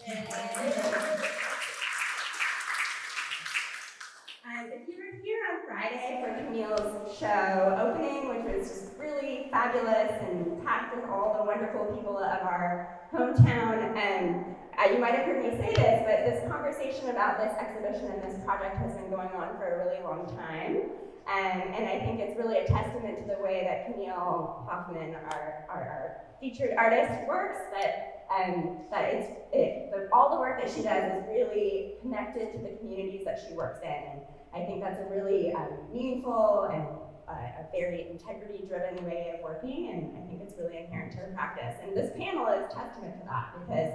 If you were here on Friday for Camille's show opening, which was just really fabulous and packed with all the wonderful people of our hometown, and you might have heard me say this, but this conversation about this exhibition and this project has been going on for a really long time. And I think it's really a testament to the way that Camille Hoffman, our featured artist, works, all the work that she does is really connected to the communities that she works in. And I think that's a really meaningful and a very integrity-driven way of working, and I think it's really inherent to her practice. And this panel is testament to that, because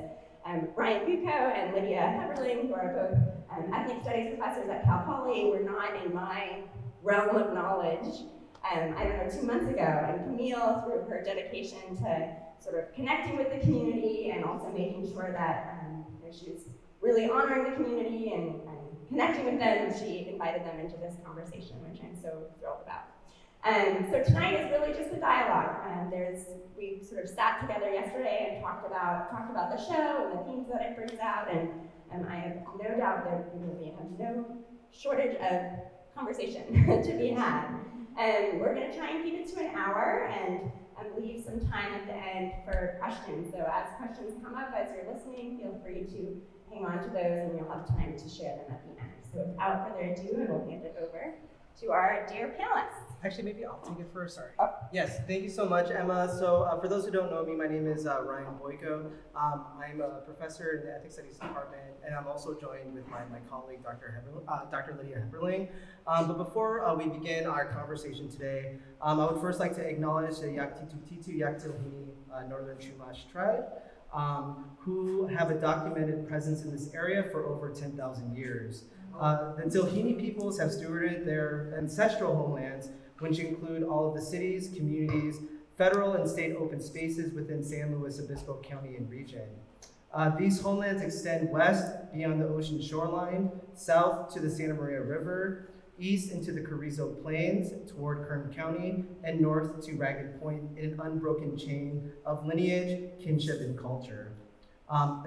Ryan Buyco and Lydia Heberling, who are both ethnic studies professors at Cal Poly, were not in my realm of knowledge, I don't know, 2 months ago. And Camille, through her dedication to sort of connecting with the community and also making sure that she was really honoring the community and connecting with them, she invited them into this conversation, which I'm so thrilled about. So tonight is really just a dialogue. We sort of sat together yesterday and talked about the show and the themes that it brings out, and I have no doubt that we have no shortage of conversation to be had. And we're going to try and keep it to an hour and leave some time at the end for questions. So as questions come up as you're listening, feel free to hang on to those, and you'll have time to share them at the end. So without further ado, I will hand it over to our dear panelists. Actually, maybe I'll take it first, sorry. Yes, thank you so much, Emma. So for those who don't know me, my name is Ryan Buyco. I'm a professor in the Ethics Studies Department, and I'm also joined with my colleague, Dr. Lydia Heberling. But before we begin our conversation today, I would first like to acknowledge the Yaktitutitu Yaktilhini Northern Chumash tribe, who have a documented presence in this area for over 10,000 years. The Tilhini peoples have stewarded their ancestral homelands, which include all of the cities, communities, federal and state open spaces within San Luis Obispo County and region. These homelands extend west beyond the ocean shoreline, south to the Santa Maria River, east into the Carrizo Plains toward Kern County, and north to Ragged Point in an unbroken chain of lineage, kinship, and culture.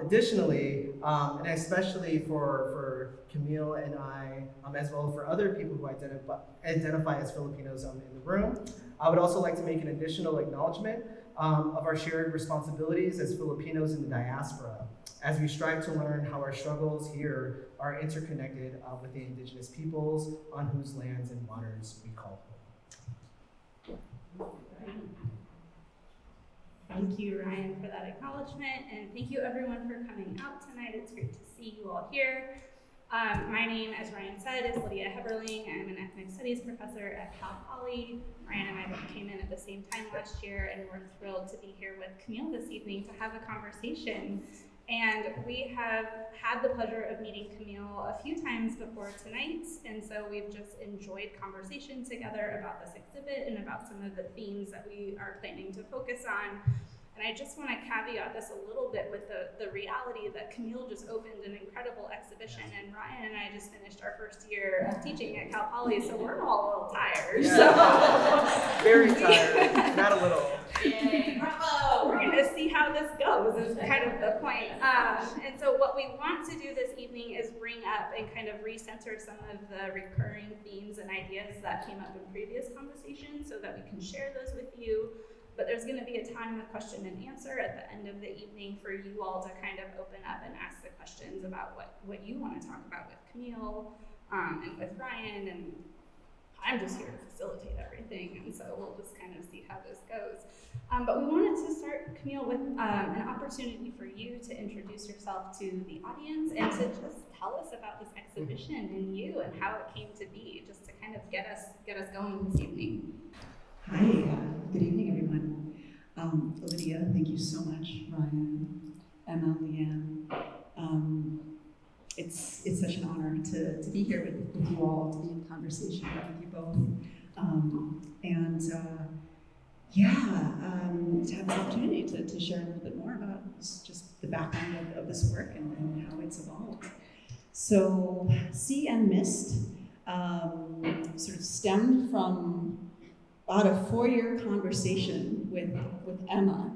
Additionally, and especially for Camille and I, as well as for other people who identify as Filipinos in the room, I would also like to make an additional acknowledgement of our shared responsibilities as Filipinos in the diaspora, as we strive to learn how our struggles here are interconnected with the indigenous peoples on whose lands and waters we call home. Thank you, Ryan, for that acknowledgement, and thank you everyone for coming out tonight. It's great to see you all here. My name, as Ryan said, is Lydia Heberling. I'm an ethnic studies professor at Cal Poly. Ryan and I both came in at the same time last year, and we're thrilled to be here with Camille this evening to have a conversation. And we have had the pleasure of meeting Camille a few times before tonight, and so we've just enjoyed conversation together about this exhibit and about some of the themes that we are planning to focus on. And I just want to caveat this a little bit with the reality that Camille just opened an incredible exhibition, and Ryan and I just finished our first year of teaching at Cal Poly, so we're all a little tired. Yeah. So very tired, not a little. Yay, bravo! We're going to see how this goes is kind of the point. And so what we want to do this evening is bring up and kind of recenter some of the recurring themes and ideas that came up in previous conversations so that we can share those with you. But there's going to be a time of question and answer at the end of the evening for you all to kind of open up and ask the questions about what you want to talk about with Camille and with Ryan, and I'm just here to facilitate everything, and so we'll just kind of see how this goes. But we wanted to start, Camille, with an opportunity for you to introduce yourself to the audience and to just tell us about this exhibition and you and how it came to be, just to kind of get us going this evening. Hi, good evening, everyone. Lydia, thank you so much. Ryan, Emma, Leanne. It's such an honor to be here with you all, to be in conversation with you both. To have this opportunity to share a little bit more about just the background of this work and how it's evolved. So, Sea and Mist sort of stemmed from about a 4-year conversation with Emma.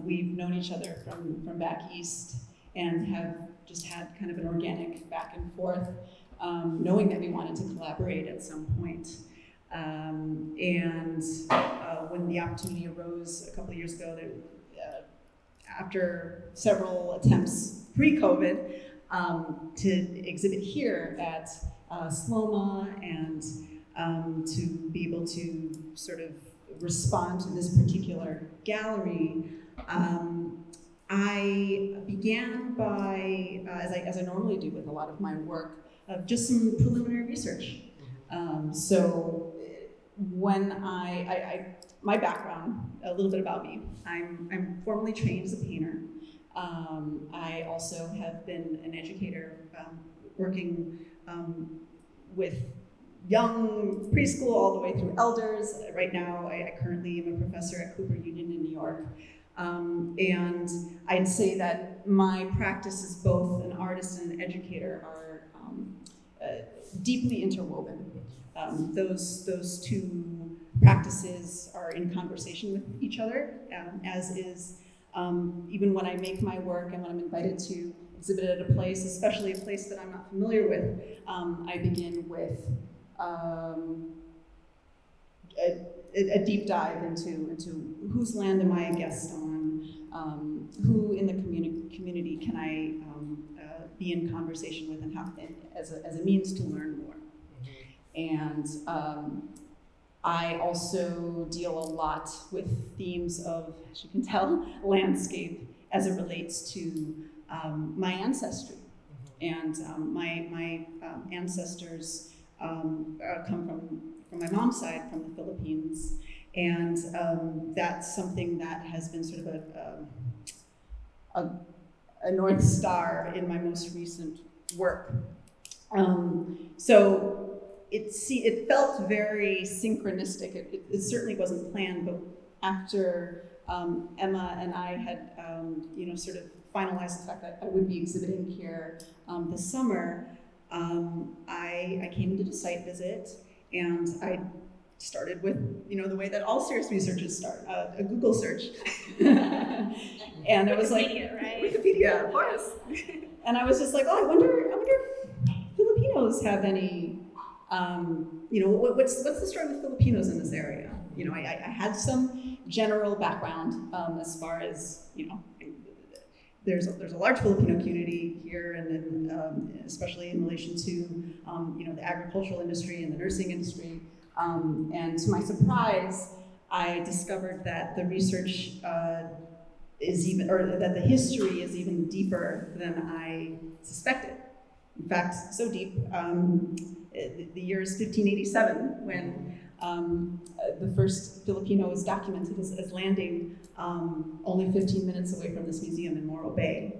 We've known each other from back east, and have just had kind of an organic back and forth, knowing that we wanted to collaborate at some point. When the opportunity arose a couple of years ago, after several attempts pre-COVID to exhibit here at SLOMA and to be able to sort of respond to this particular gallery, I began by, as I normally do with a lot of my work, just some preliminary research. So when my background, a little bit about me, I'm formally trained as a painter. I also have been an educator, working with young preschool all the way through elders. Right now, I currently am a professor at Cooper Union in New York. And I'd say that my practice as both an artist and an educator are deeply interwoven. Those two practices are in conversation with each other, as is even when I make my work and when I'm invited to exhibit at a place, especially a place that I'm not familiar with, I begin with a deep dive into whose land am I a guest on, who in the community can I be in conversation with, and how, as a means to learn more. And I also deal a lot with themes of, as you can tell, landscape as it relates to my ancestry. And my ancestors come from my mom's side, from the Philippines. And that's something that has been sort of a North Star in my most recent work. So it felt very synchronistic. It certainly wasn't planned, but after Emma and I had sort of finalized the fact that I would be exhibiting here this summer, I came to do a site visit, and I started with the way that all serious researchers start, a Google search. And it was like Wikipedia, of course. And I was just like, I wonder if Filipinos have any. What's the story with Filipinos in this area? I had some general background as far as there's a large Filipino community here, and then especially in relation to the agricultural industry and the nursing industry. And to my surprise, I discovered that the research that the history is even deeper than I suspected. In fact, so deep. The year is 1587 when the first Filipino is documented as landing only 15 minutes away from this museum in Morro Bay.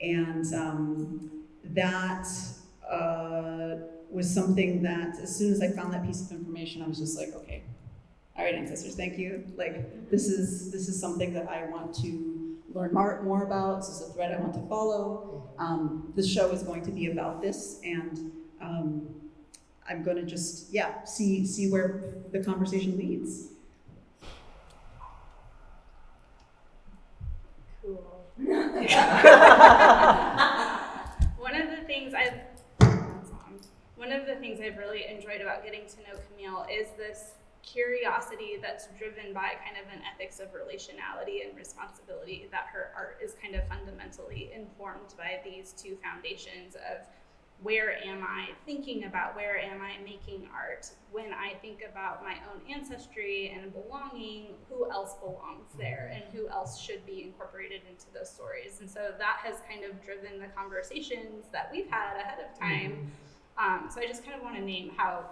And that was something that, as soon as I found that piece of information, I was just like, okay, all right, ancestors, thank you. Like, this is something that I want to learn more about. This is a thread I want to follow. This show is going to be about this, and I'm going to just, see where the conversation leads. Cool. One of the things I've really enjoyed about getting to know Camille is this curiosity that's driven by kind of an ethics of relationality and responsibility, that her art is kind of fundamentally informed by these two foundations of where am I thinking about, where am I making art? When I think about my own ancestry and belonging, who else belongs there and who else should be incorporated into those stories? And so that has kind of driven the conversations that we've had ahead of time. So I just kind of want to name how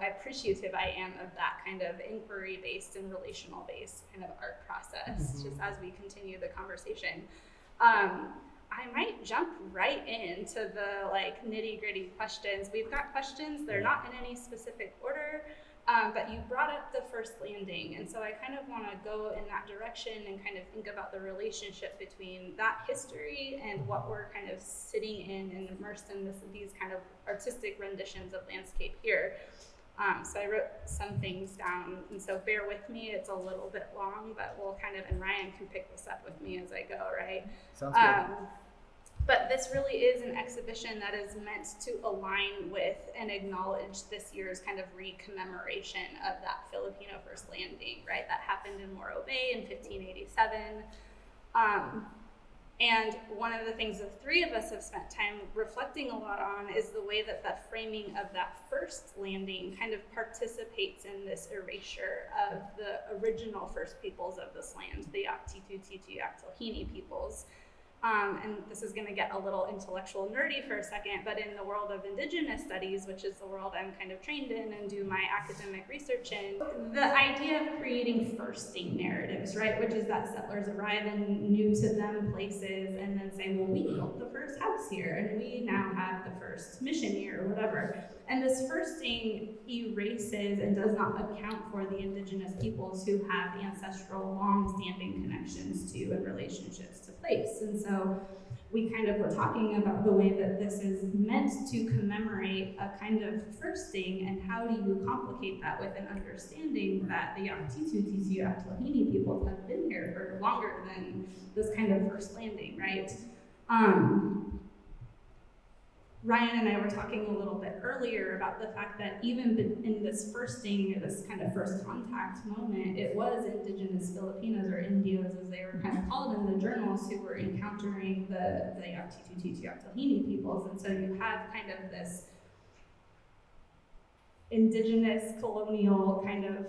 appreciative I am of that kind of inquiry-based and relational-based kind of art process, just as we continue the conversation. I might jump right into the nitty-gritty questions. We've got questions, they're not in any specific order, but you brought up the first landing, and so I kind of want to go in that direction and kind of think about the relationship between that history and what we're kind of sitting in and immersed in these kind of artistic renditions of landscape here. So I wrote some things down, and so bear with me, it's a little bit long, but we'll kind of, and Ryan can pick this up with me as I go, right? Sounds good. But this really is an exhibition that is meant to align with and acknowledge this year's kind of re-commemoration of that Filipino first landing, right? That happened in Morro Bay in 1587. And one of the things the three of us have spent time reflecting a lot on is the way that the framing of that first landing kind of participates in this erasure of the original first peoples of this land, the Yaktitututu'Yaktlahini peoples. And this is going to get a little intellectual nerdy for a second, but in the world of Indigenous studies, which is the world I'm kind of trained in and do my academic research in, the idea of creating firsting narratives, right, which is that settlers arrive in new to them places and then say, well, we built the first house here and we now have the first mission here or whatever. And this firsting erases and does not account for the Indigenous peoples who have ancestral, long-standing connections to and relationships to place. And so we kind of were talking about the way that this is meant to commemorate a kind of firsting, and how do you complicate that with an understanding that the Yaktitututu'Yaktlahini peoples have been here for longer than this kind of first landing, right? Ryan and I were talking a little bit earlier about the fact that even in this firsting, or this kind of first contact moment, it was Indigenous Filipinos, or Indios as they were kind of called in the journals, who were encountering the Yaktitututu'Yaktlahini peoples. And so you have kind of this Indigenous colonial kind of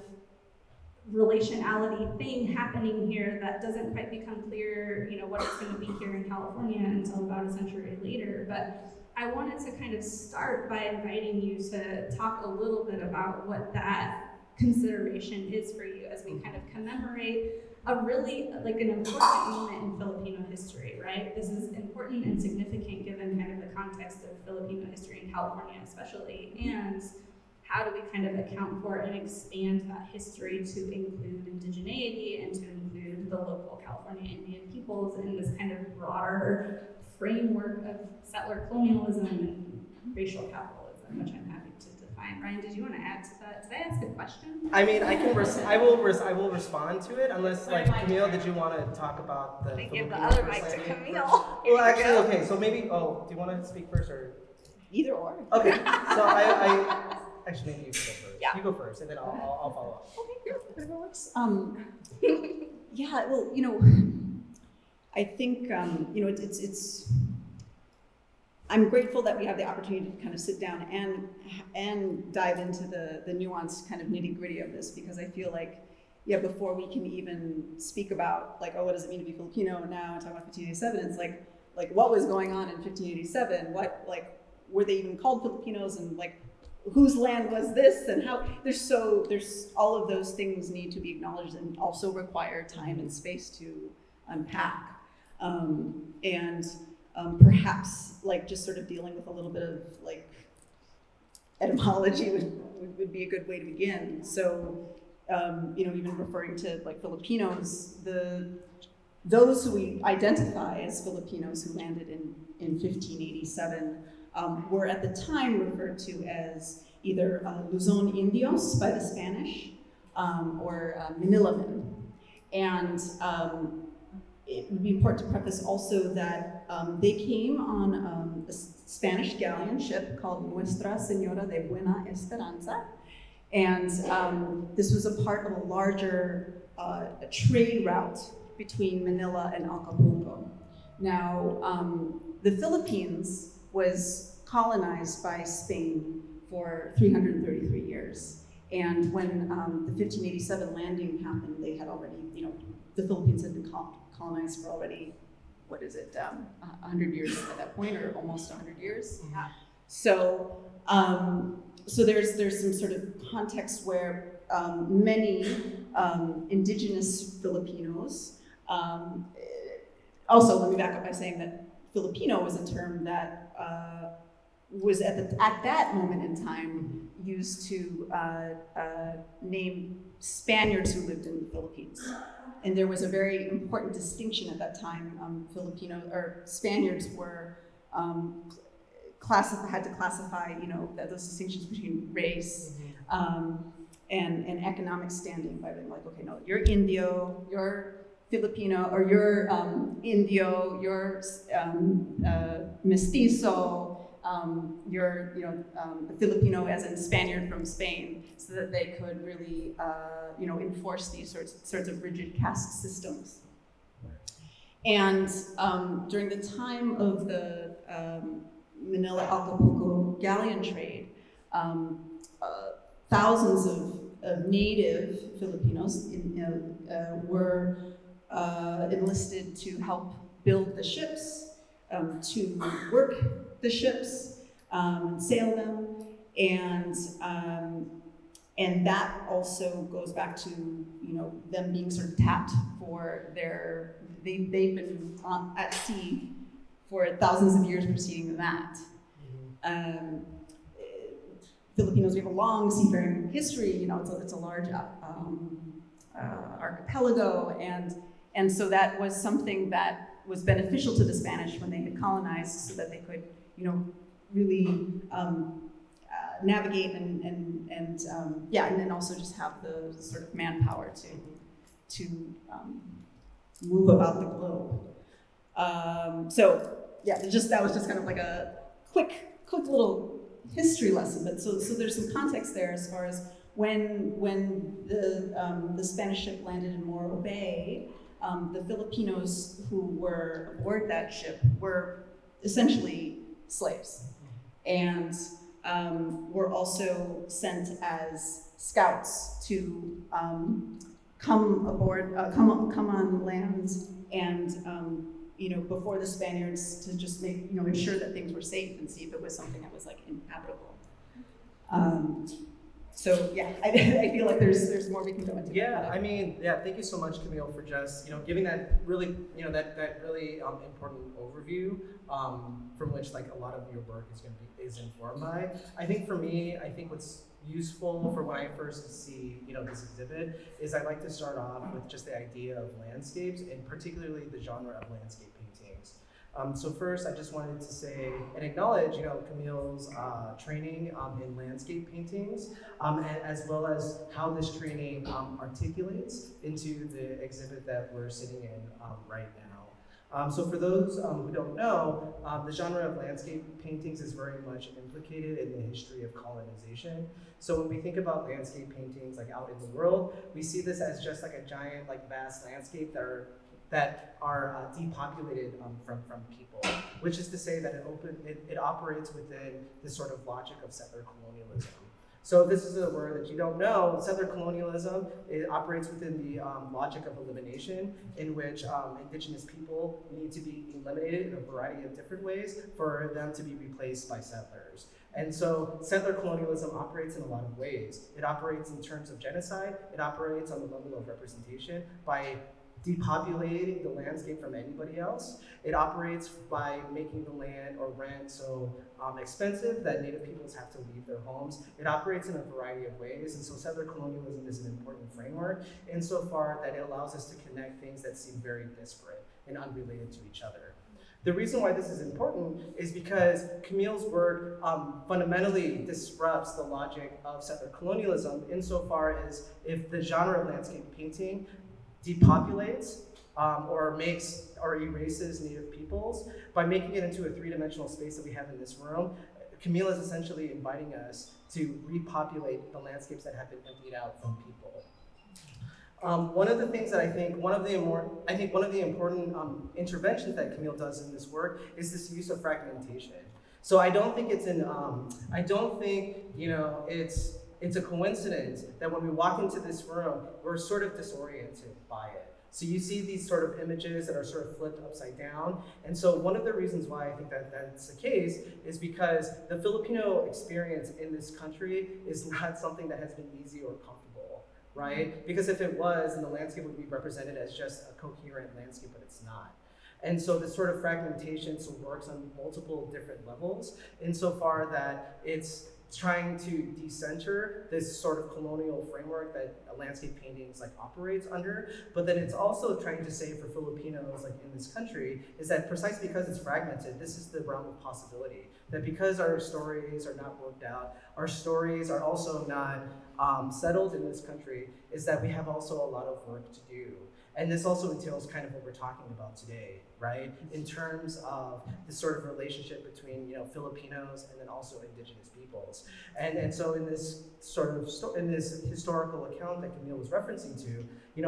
relationality thing happening here that doesn't quite become clear, you know, what it's going to be here in California until about a century later. But I wanted to kind of start by inviting you to talk a little bit about what that consideration is for you as we kind of commemorate a really, like, an important moment in Filipino history, right? This is important and significant given kind of the context of Filipino history in California especially, and how do we kind of account for and expand that history to include indigeneity and to include the local California Indian peoples in this kind of broader framework of settler colonialism and racial capitalism, which I'm happy to define. Ryan, did you want to add to that? Did I ask a question? I mean, I will respond to it, unless, like, Camille, did you want to talk about the I give the Filipino other first mic to landing? Camille. Well, actually, okay, so maybe, do you want to speak first, or? Either or. Okay, so I actually, maybe you can go first. Yeah. You go first, and then I'll follow up. Okay, whatever works. Yeah, well, you know, I think, you know, it's I'm grateful that we have the opportunity to kind of sit down and dive into the nuanced kind of nitty-gritty of this, because I feel like, yeah, before we can even speak about, like, oh, what does it mean to be Filipino now, and talk about 1587, it's like what was going on in 1587? What, like, were they even called Filipinos, and, like, whose land was this, and how? There's all of those things need to be acknowledged and also require time and space to unpack. Perhaps, like, just sort of dealing with a little bit of, like, etymology would be a good way to begin. So, you know, even referring to, like, Filipinos, those who we identify as Filipinos who landed in 1587 were at the time referred to as either Luzon Indios by the Spanish or Manilamen. And it would be important to preface also that they came on a Spanish galleon ship called Nuestra Senora de Buena Esperanza. And this was a part of a larger trade route between Manila and Acapulco. Now, the Philippines was colonized by Spain for 333 years. And when the 1587 landing happened, they had already, you know, the Philippines had been colonized for already, 100 years at that point, or almost 100 years. Yeah. So, so there's some sort of context where many indigenous Filipinos, also let me back up by saying that Filipino was a term that was at that moment in time used to name Spaniards who lived in the Philippines. And there was a very important distinction at that time. Spaniards were had to classify, you know, those distinctions between race and economic standing by being like, okay, no, you're Indio, you're Filipino, or you're Indio, you're mestizo, you're Filipino as in Spaniard from Spain, so that they could really enforce these sorts of rigid caste systems. And during the time of the Manila-Acapulco galleon trade, thousands of native Filipinos were enlisted to help build the ships, to work the ships, sail them, and that also goes back to them being sort of tapped for they've been at sea for thousands of years preceding that. Filipinos, we have a long seafaring history. It's a large archipelago, and so that was something that was beneficial to the Spanish when they had colonized, so that they could, really navigate and then also just have the sort of manpower to move about the globe. That was just kind of like a quick little history lesson. But so there's some context there as far as when the Spanish ship landed in Morro Bay, the Filipinos who were aboard that ship were essentially slaves, and were also sent as scouts to come on land and before the Spaniards, to just make ensure that things were safe and see if it was something that was like inhabitable. I feel like there's more we can go into. Thank you so much, Camille, for just giving that really that really important overview from which like a lot of your work is informed by. I think for me, what's useful for when I first see this exhibit is I like to start off with just the idea of landscapes, and particularly the genre of landscape paintings. So first, I just wanted to say and acknowledge, Camille's training in landscape paintings, as well as how this training articulates into the exhibit that we're sitting in right now. So for those who don't know, the genre of landscape paintings is very much implicated in the history of colonization. So when we think about landscape paintings like out in the world, we see this as just like a giant, like vast landscape that are depopulated from people, which is to say that it operates within this sort of logic of settler colonialism. So this is a word that you don't know. Settler colonialism, it operates within the logic of elimination, in which indigenous people need to be eliminated in a variety of different ways for them to be replaced by settlers. And so settler colonialism operates in a lot of ways. It operates in terms of genocide. It operates on the level of representation by depopulating the landscape from anybody else. It operates by making the land or rent so expensive that Native peoples have to leave their homes. It operates in a variety of ways, and so settler colonialism is an important framework insofar that it allows us to connect things that seem very disparate and unrelated to each other. The reason why this is important is because Camille's work fundamentally disrupts the logic of settler colonialism insofar as if the genre of landscape painting depopulates or erases Native peoples by making it into a three-dimensional space that we have in this room. Camille is essentially inviting us to repopulate the landscapes that have been emptied out from people. One of the things that one of the important interventions that Camille does in this work is this use of fragmentation. So I don't think it's a coincidence that when we walk into this room, we're sort of disoriented by it. So you see these sort of images that are sort of flipped upside down. And so one of the reasons why I think that that's the case is because the Filipino experience in this country is not something that has been easy or comfortable, right? Because if it was, then the landscape would be represented as just a coherent landscape, but it's not. And so this sort of fragmentation works on multiple different levels insofar that it's trying to decenter this sort of colonial framework that landscape paintings operates under, but then it's also trying to say for Filipinos in this country is that precisely because it's fragmented, this is the realm of possibility. That because our stories are not worked out, our stories are also not settled in this country, is that we have also a lot of work to do. And this also entails kind of what we're talking about today, right? In terms of this sort of relationship between, Filipinos and then also indigenous peoples. And so in this in this historical account that Camille was referencing to,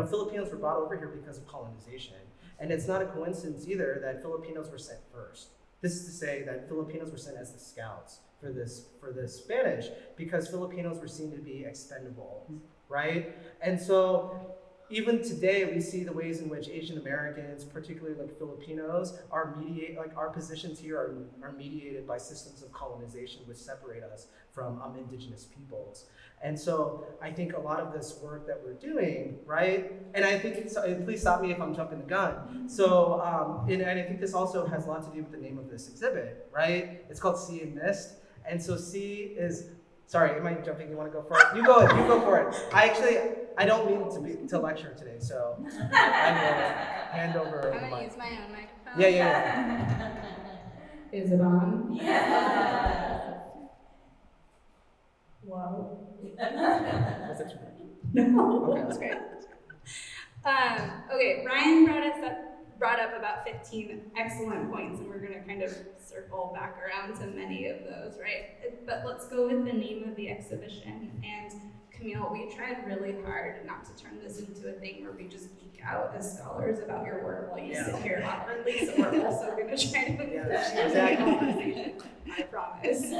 Filipinos were brought over here because of colonization. And it's not a coincidence either that Filipinos were sent first. This is to say that Filipinos were sent as the scouts for the Spanish because Filipinos were seen to be expendable, right? And so even today, we see the ways in which Asian Americans, particularly like Filipinos, our positions here are mediated by systems of colonization which separate us from indigenous peoples. And so I think a lot of this work that we're doing, right? And I think please stop me if I'm jumping the gun. So, and I think this also has a lot to do with the name of this exhibit, right? It's called Sea and Mist. And so sea is, sorry, am I jumping? You want to go for it? You go for it. I don't mean to lecture today, so I'm going to hand over the I'm going to mic. use my own microphone. Yeah. Is it on? Yeah. Whoa. Was it too much? No. Okay, That's great. Okay, Ryan brought up about 15 excellent points, and we're going to kind of circle back around to many of those, right? But let's go with the name of the exhibition. And Camille, we tried really hard not to turn this into a thing where we just geek out as scholars about your work while you sit here awkwardly, so we're also going to try to exactly. conversation, I promise.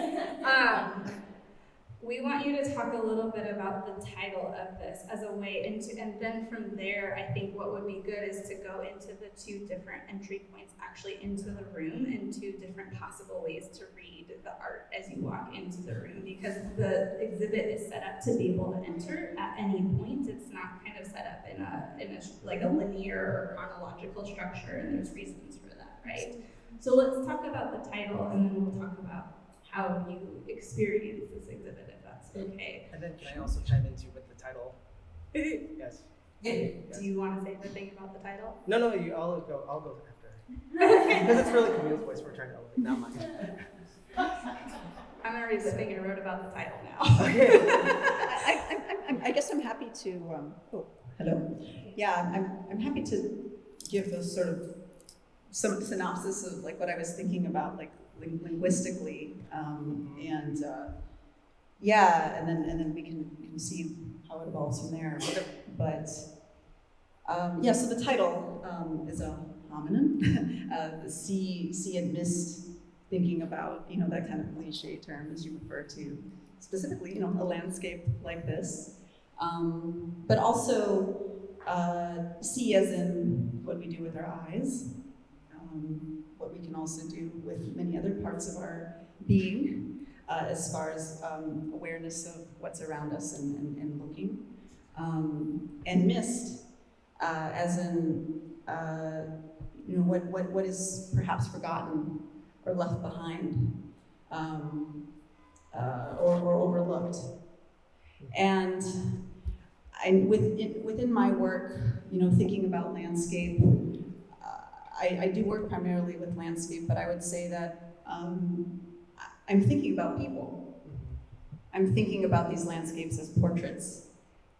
We want you to talk a little bit about the title of this as a way into, and then from there, I think what would be good is to go into the two different entry points actually into the room and two different possible ways to read the art as you walk into the room, because the exhibit is set up to be able to enter at any point. It's not kind of set up in a like a linear or chronological structure, and there's reasons for that, right? So let's talk about the title, and then we'll talk about how you experience this exhibit, if that's okay. And then can I also chime in too with the title? Yes. Do you want to say the thing about the title? No, I'll go after. Because it's really Camille's voice we're trying to elevate, not mine. I'm going to read the thing I wrote about the title now. Okay. I guess I'm happy to, hello? Yeah, I'm happy to give a sort of some synopsis of like what I was thinking about, like linguistically, and then we can see how it evolves from there. But so the title is a homonym. The sea and mist, thinking about that kind of cliche term as you refer to, specifically a landscape like this, but also see as in what we do with our eyes. What we can also do with many other parts of our being, as far as awareness of what's around us and looking. And mist, as in what is perhaps forgotten or left behind, or overlooked. And within my work, thinking about landscape, I do work primarily with landscape, but I would say that I'm thinking about people. I'm thinking about these landscapes as portraits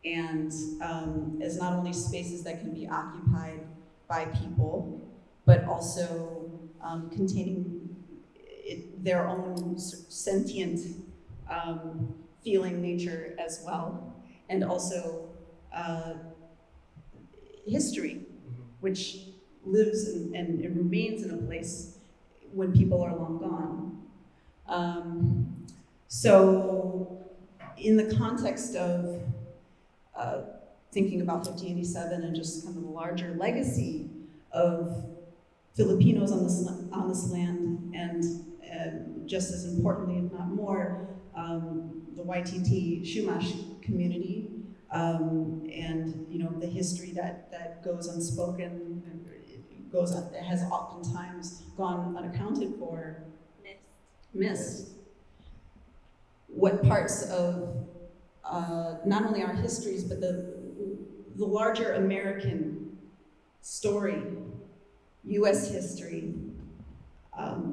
and as not only spaces that can be occupied by people, but also containing their own sentient feeling nature as well, and also history, which lives and remains in a place when people are long gone. So in the context of thinking about 1587 and just kind of the larger legacy of Filipinos on this land, and just as importantly, if not more, the YTT Chumash community, and the history that goes unspoken, has oftentimes gone unaccounted for. Missed. What parts of not only our histories, but the larger American story, U.S. history.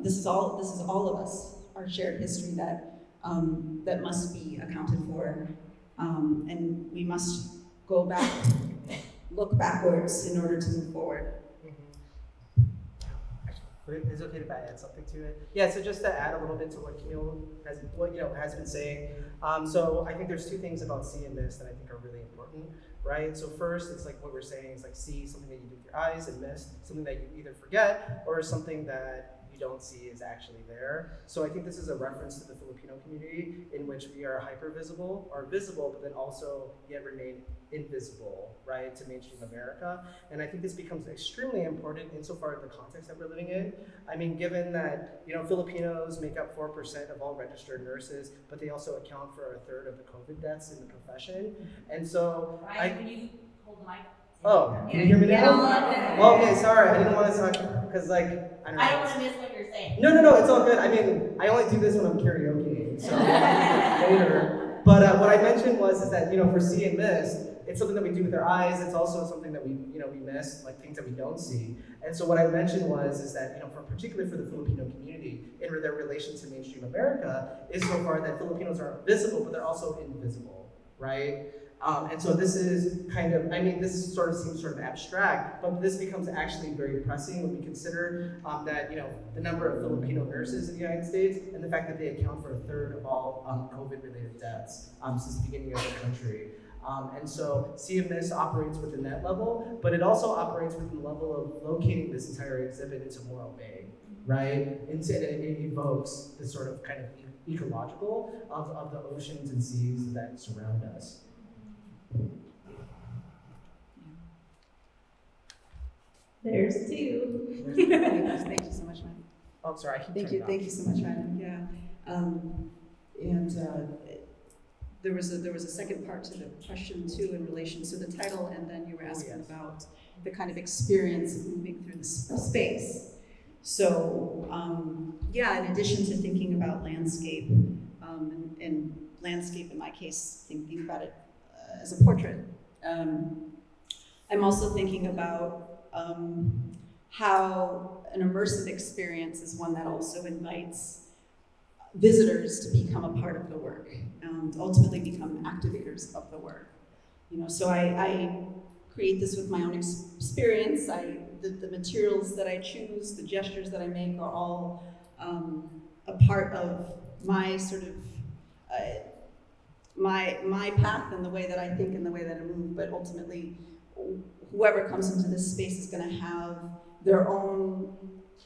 This is all of us, our shared history that must be accounted for, and we must go back look backwards in order to move forward. Is it okay if I add something to it? Yeah, so just to add a little bit to what Camille has been saying. So I think there's two things about see and miss that I think are really important, right? So first, it's like what we're saying is like see, something that you do with your eyes, and miss, something that you either forget or something that you don't see is actually there. So I think this is a reference to the Filipino community in which we are hyper visible or visible, but then also yet remain invisible, right, to mainstream America. And I think this becomes extremely important insofar as the context that we're living in. I mean, given that, Filipinos make up 4% of all registered nurses, but they also account for a third of the COVID deaths in the profession. And so Ryan, will you hold the mic? Oh, can you hear me now? Yeah. Okay, sorry, I didn't want to talk, because I don't want to miss what you're saying. No, it's all good. I mean, I only do this when I'm karaoke, so later. But what I mentioned is that, for see and miss, it's something that we do with our eyes. It's also something that we miss, like things that we don't see. And so what I mentioned is that, particularly for the Filipino community, in their relation to mainstream America, is so far that Filipinos are visible, but they're also invisible, right? And so this is this sort of seems sort of abstract, but this becomes actually very pressing when we consider that, the number of Filipino nurses in the United States and the fact that they account for a third of all COVID-related deaths since the beginning of the country. And so CMS operates within that level, but it also operates within the level of locating this entire exhibit into Morro Bay, right? And it evokes this sort of kind of ecological of the oceans and seas that surround us. There's two. Thank you so much, Ryan. Oh, sorry, I keep Thank turning you off. so much, Ryan. Yeah, there was a second part to the question too in relation to the title, and then you were asking about the kind of experience of moving through the space. So in addition to thinking about landscape, and landscape in my case, thinking about it as a portrait, I'm also thinking about how an immersive experience is one that also invites visitors to become a part of the work and ultimately become activators of the work. So I create this with my own experience. The materials that I choose, the gestures that I make are all a part of my sort of my path and the way that I think and the way that I move, but ultimately whoever comes into this space is going to have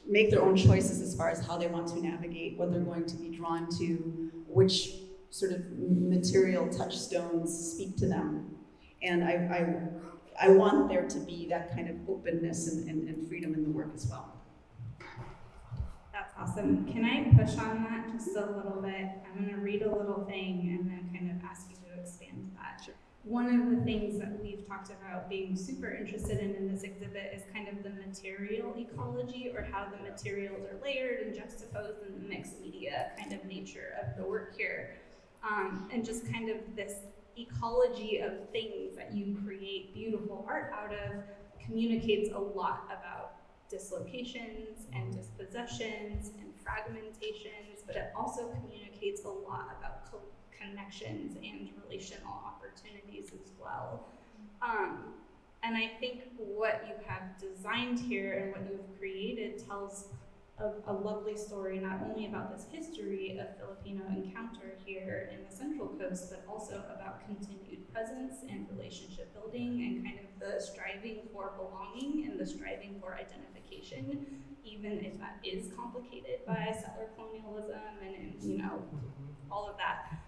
make their own choices as far as how they want to navigate, what they're going to be drawn to, which sort of material touchstones speak to them. And I want there to be that kind of openness and freedom in the work as well. That's awesome. Can I push on that just a little bit? I'm going to read a little thing and then kind of ask you to expand that. Sure. One of the things that we've talked about being super interested in this exhibit is kind of the material ecology, or how the materials are layered and juxtaposed in the mixed media kind of nature of the work here. And just kind of this ecology of things that you create beautiful art out of communicates a lot about dislocations and dispossessions and fragmentations, but it also communicates a lot about connections and relational opportunities as well. And I think what you have designed here and what you've created tells a lovely story, not only about this history of Filipino encounter here in the Central Coast, but also about continued presence and relationship building and kind of the striving for belonging and the striving for identification, even if that is complicated by settler colonialism and all of that.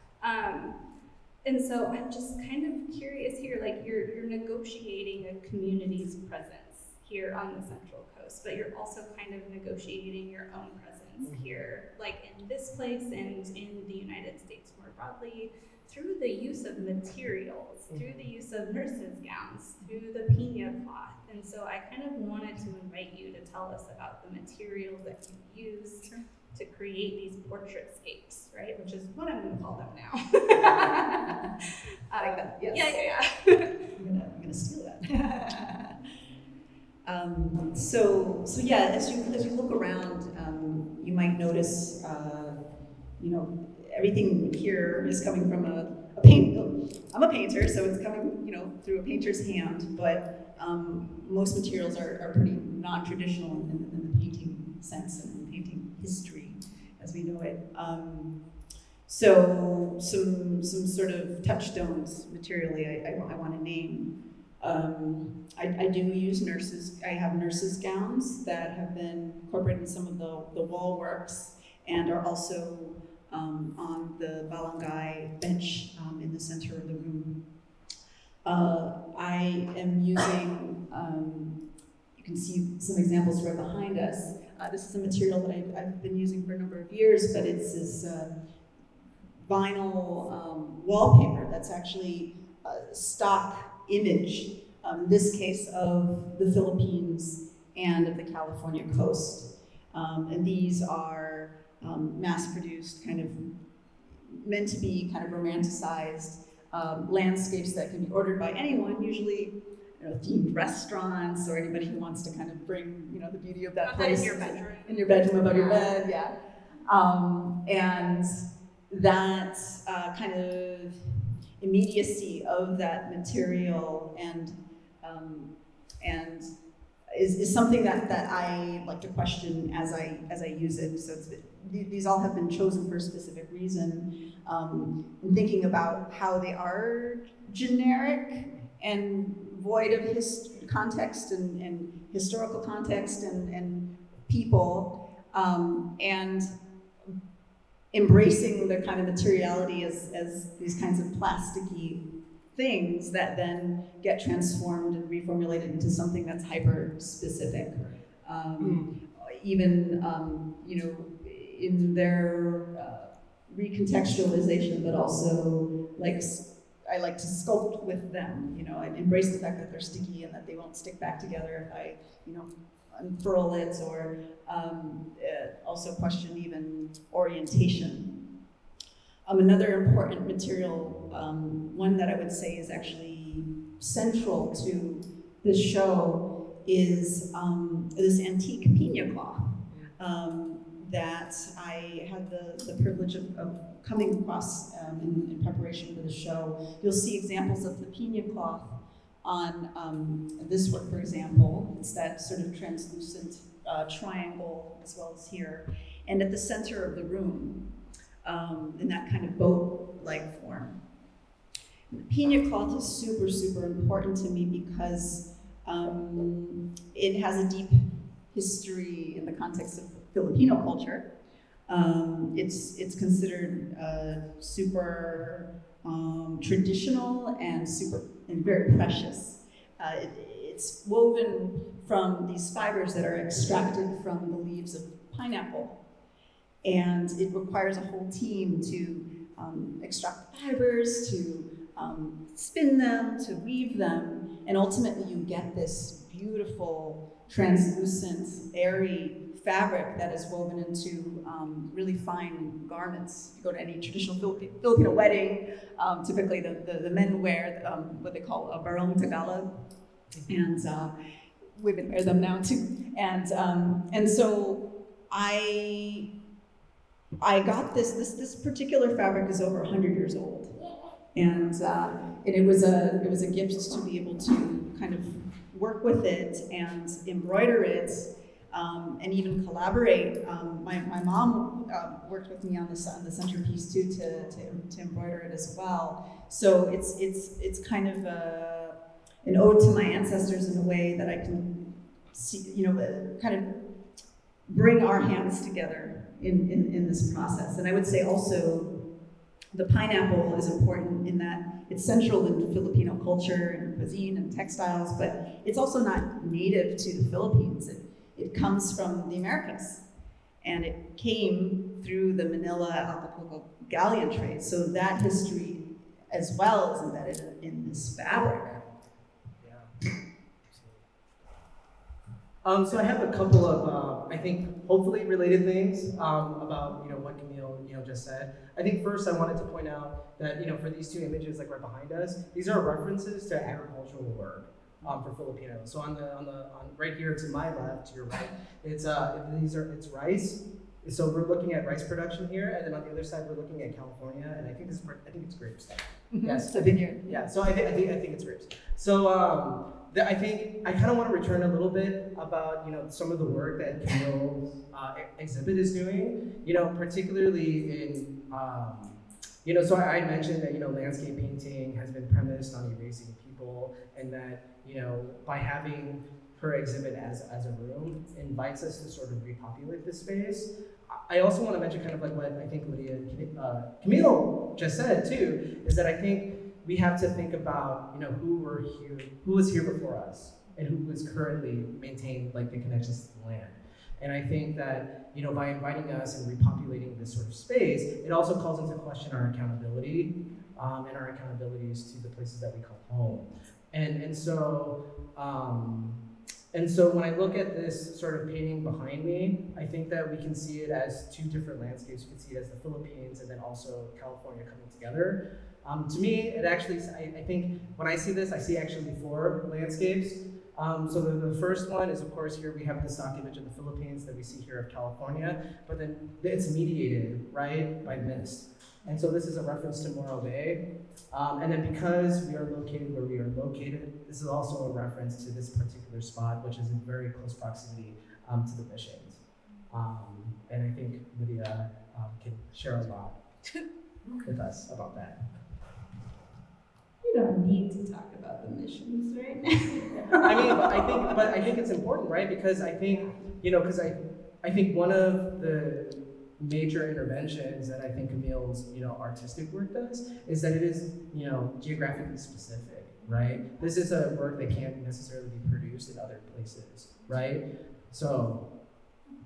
And so I'm just kind of curious here, like you're negotiating a community's presence here on the Central Coast, but you're also kind of negotiating your own presence here, like in this place and in the United States more broadly, through the use of materials, through the use of nurses' gowns, through the Pina cloth. And so I kind of wanted to invite you to tell us about the materials that you used to create these portrait scapes, right? Which is what I'm going to call them now. I like that. Yes. Yeah. I'm gonna steal that. So yeah, as you look around, you might notice, everything here is coming from a paint. I'm a painter, so it's coming, through a painter's hand. But most materials are pretty non-traditional in the painting sense and in painting history as we know it. So some sort of touchstones materially I want to name. I do use nurses. I have nurses' gowns that have been incorporated in some of the wall works and are also on the balangay bench in the center of the room. I am using, you can see some examples right behind us. This is a material that I've been using for a number of years, but it's this vinyl wallpaper that's actually a stock image, in this case of the Philippines and of the California coast. And these are mass-produced, kind of meant to be kind of romanticized landscapes that can be ordered by anyone, usually themed restaurants or anybody who wants to kind of bring the beauty of that place in your bedroom. In your bedroom, above your bed, yeah. And that kind of immediacy of that material and is something that I like to question as I use it. So these all have been chosen for a specific reason. In thinking about how they are generic and void of context and historical context and people, and embracing the kind of materiality as these kinds of plasticky things that then get transformed and reformulated into something that's hyper specific. Even in their recontextualization, but also I like to sculpt with them. I embrace the fact that they're sticky and that they won't stick back together if I unfurl it, or also question even orientation. Another important material, one that I would say is actually central to this show, is this antique Pina cloth that I had the privilege of coming across in preparation for the show. You'll see examples of the Pina cloth on this work, for example. It's that sort of translucent triangle, as well as here. And at the center of the room, in that kind of boat-like form. The Pina cloth is super, super important to me because it has a deep history in the context of Filipino culture. It's considered super traditional and very precious. It's woven from these fibers that are extracted from the leaves of pineapple. And it requires a whole team to extract the fibers, to spin them, to weave them, and ultimately you get this beautiful, translucent, airy fabric that is woven into really fine garments. If you go to any traditional Filipino wedding, typically the men wear what they call a barong Tagalog, and women wear them now too. And so I got this particular fabric is over 100 years old, and it was a gift to be able to kind of work with it and embroider it, and even collaborate. My mom worked with me on the centerpiece too to embroider it as well. So it's kind of an ode to my ancestors in a way that I can see, kind of bring our hands together in this process. And I would say also the pineapple is important in that it's central in Filipino culture and cuisine and textiles, but it's also not native to the Philippines. It comes from the Americas, and it came through the Manila-Acapulco galleon trade. So that history as well is embedded in this fabric. So I have a couple of, I think, hopefully related things about what Camille just said. I think first I wanted to point out that for these two images like right behind us, these are references to agricultural work for Filipinos. So on right here to my left, to your right, it's rice. So we're looking at rice production here, and then on the other side we're looking at California, and I think it's grapes. Yes, It's a vineyard. Yeah. So I think it's grapes. So I think I kind of want to return a little bit about some of the work that Camille's exhibit is doing. Particularly in so I mentioned that landscape painting has been premised on erasing people, and that by having her exhibit as a room invites us to sort of repopulate this space. I also want to mention kind of like what I think Lydia Camille just said too, is that I think we have to think about who was here before us, and who is currently maintained like the connections to the land. And I think that by inviting us and repopulating this sort of space, it also calls into question our accountability and our accountabilities to the places that we call home. And so when I look at this sort of painting behind me, I think that we can see it as two different landscapes. You can see it as the Philippines and then also California coming together. To me, it actually, I think when I see this, I see actually 4 landscapes. So the first one is, of course, here we have the stock image of the Philippines that we see here of California, but then it's mediated, right, by mist. And so this is a reference to Morro Bay. And then because we are located where we are located, this is also a reference to this particular spot, which is in very close proximity to the missions. And I think Lydia can share a lot with us about that. We don't need to talk about the missions right now. I think it's important, right? Because I think, I think one of the major interventions that I think Camille's, artistic work does is that it is, geographically specific, right? This is a work that can't necessarily be produced in other places, right? So,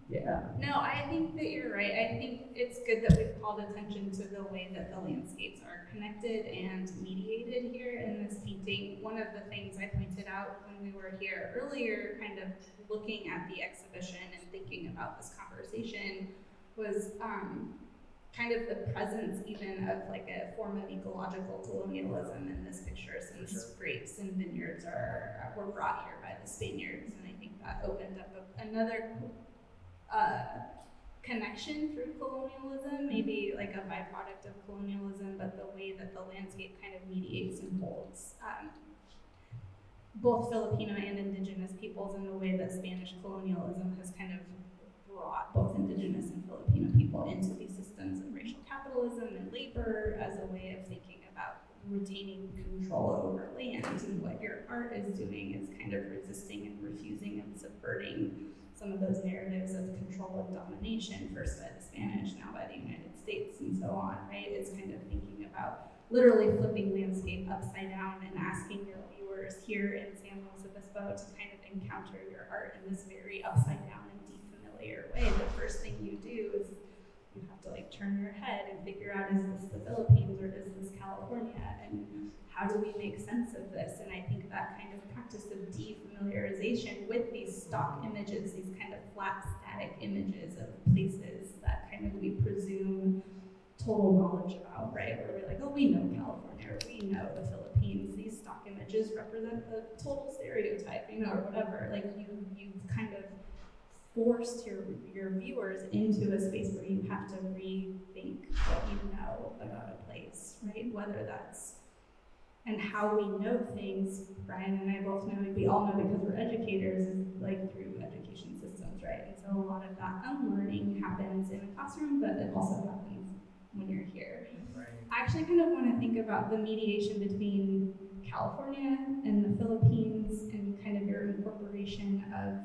yeah. No, I think that you're right. I think it's good that we've called attention to the way that the landscapes are connected and mediated here in this painting. One of the things I pointed out when we were here earlier, kind of looking at the exhibition and thinking about this conversation, was kind of the presence even of like a form of ecological colonialism in this picture, since grapes and vineyards were brought here by the Spaniards, and I think that opened up another connection through colonialism, maybe like a byproduct of colonialism, but the way that the landscape kind of mediates and holds both Filipino and indigenous peoples, and the way that Spanish colonialism has kind of brought both indigenous and Filipino people into these systems of racial capitalism and labor as a way of thinking about retaining control over land. And what your art is doing is kind of resisting and refusing and subverting some of those narratives of control and domination, first by the Spanish, now by the United States, and so on, right? It's kind of thinking about literally flipping landscape upside down and asking your viewers here in San Luis Obispo to kind of encounter your art in this very upside down and defamiliar way. The first thing you do is you have to like turn your head and figure out, is this the Philippines or is this California? And how do we make sense of this? And I think that kind of practice of defamiliarization with these stock images, these kind of flat static images of places that kind of we presume total knowledge about, right? Where we're like, oh, we know California, or we know the Philippines. These stock images represent the total stereotype, or whatever. Like you've kind of forced your viewers into a space where you have to rethink what you know about a place, right? Whether that's, and how we know things, Brian and I both know, and we all know because we're educators, is like through education systems, right? And so a lot of that unlearning happens in a classroom, but it also happens when you're here. Right. I actually kind of want to think about the mediation between California and the Philippines and kind of your incorporation of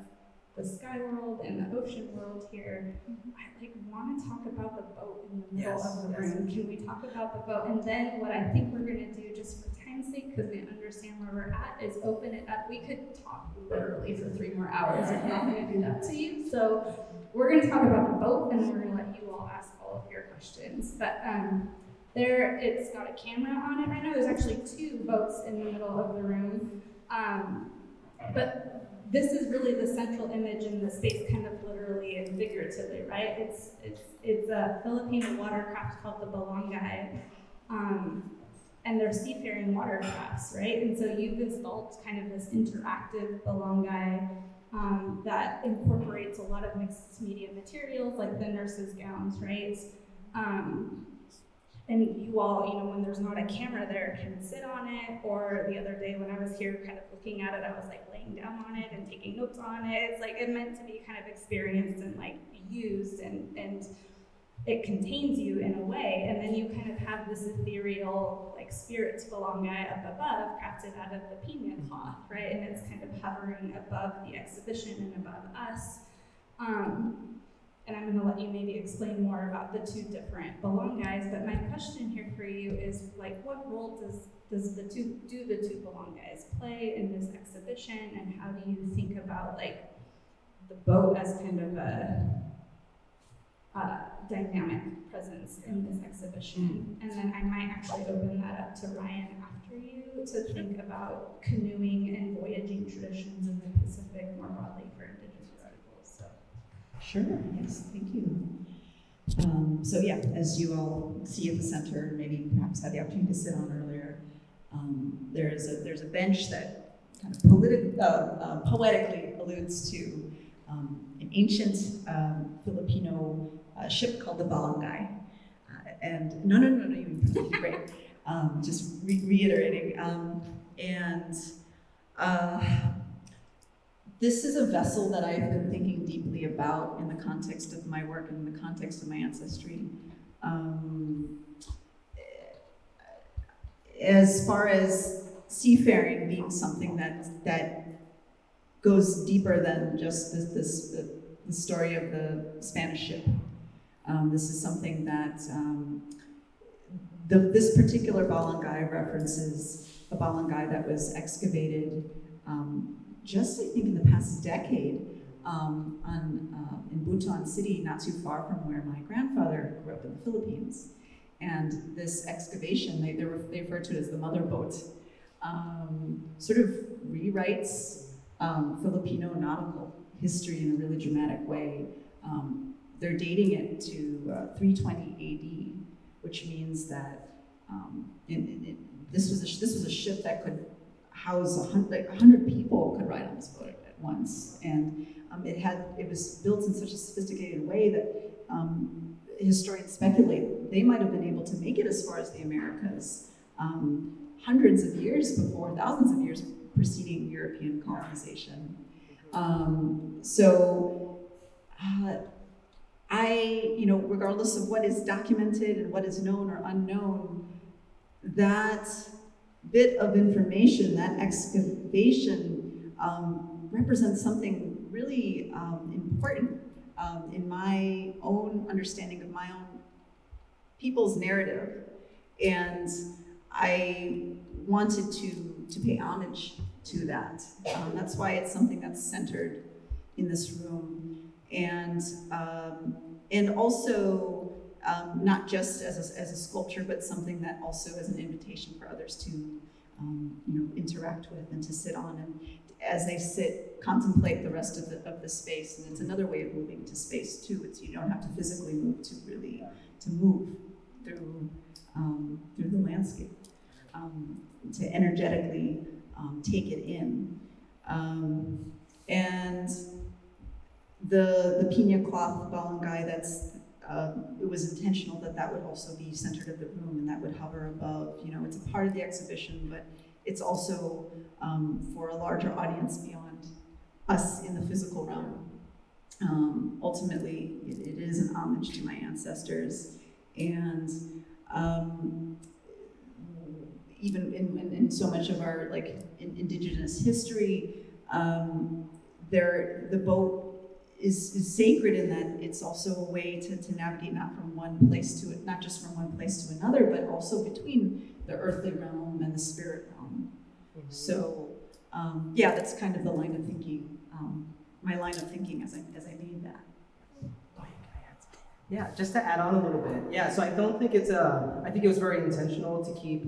the sky world and the ocean world here. I want to talk about the boat in the middle of the room. Can we talk about the boat? And then what I think we're going to do, just for time's sake, because we understand where we're at, is open it up. We could talk literally for 3 more hours. I'm not going to do that to you. So we're going to talk about the boat, and then we're going to let you all ask all of your questions. But it's got a camera on it right now. There's actually 2 boats in the middle of the room. But this is really the central image in the space, kind of literally and figuratively, right? It's a Filipino watercraft called the Balangay, and they're seafaring watercrafts, right? And so you've installed kind of this interactive Balangay that incorporates a lot of mixed media materials, like the nurses' gowns, right? and you all, when there's not a camera there, can sit on it. Or the other day when I was here kind of looking at it, I was like laying down on it and taking notes on it. It's like it meant to be kind of experienced and like used, and it contains you in a way. And then you kind of have this ethereal like spirits belongai up above, crafted out of the Pina cloth, right? And it's kind of hovering above the exhibition and above us. And I'm going to let you maybe explain more about the two different belongais, but my question here for you is like, what role does the two belongais play in this exhibition, and how do you think about like the boat as kind of a dynamic presence in this exhibition? And then I might actually open that up to Ryan after you to think about canoeing and voyaging traditions in the Pacific more broadly for Indigenous peoples. So. Sure, yes, thank you. So yeah, as you all see at the center, maybe perhaps had the opportunity to sit on earlier, there's a bench that kind of poetically alludes to an ancient Filipino ship called the Barangay. And no, you pronounced it great. Just reiterating. This is a vessel that I've been thinking deeply about in the context of my work and in the context of my ancestry. As far as seafaring being something that goes deeper than just the story of the Spanish ship. This is something that this particular barangay references a barangay that was excavated just I think in the past decade in Butuan City, not too far from where my grandfather grew up in the Philippines. And this excavation, they refer to it as the mother boat, sort of rewrites Filipino nautical history in a really dramatic way. They're dating it to 320 AD, which means that this was a ship that could house 100 people could ride on this boat at once, and it was built in such a sophisticated way that historians speculate they might have been able to make it as far as the Americas hundreds of years before, thousands of years preceding European colonization. Regardless of what is documented and what is known or unknown, that bit of information, that excavation, represents something really important in my own understanding of my own people's narrative. And I wanted to pay homage to that. That's why it's something that's centered in this room. And also, not just as a sculpture, but something that also is an invitation for others to interact with and to sit on, and as they sit, contemplate the rest of the space. And it's another way of moving to space too. You don't have to physically move to move through the landscape, to energetically take it in. And the Pina cloth barangay, it was intentional that would also be centered in the room and that would hover above. It's a part of the exhibition, but it's also for a larger audience beyond us in the physical realm. Ultimately, it is an homage to my ancestors, and even in so much of our indigenous history, the boat is sacred in that it's also a way to navigate not just from one place to another, but also between the earthly realm and the spirit realm. Mm-hmm. So that's kind of the line of thinking, my line of thinking as I made that. Yeah, just to add on a little bit. Yeah, so I don't think I think it was very intentional to keep,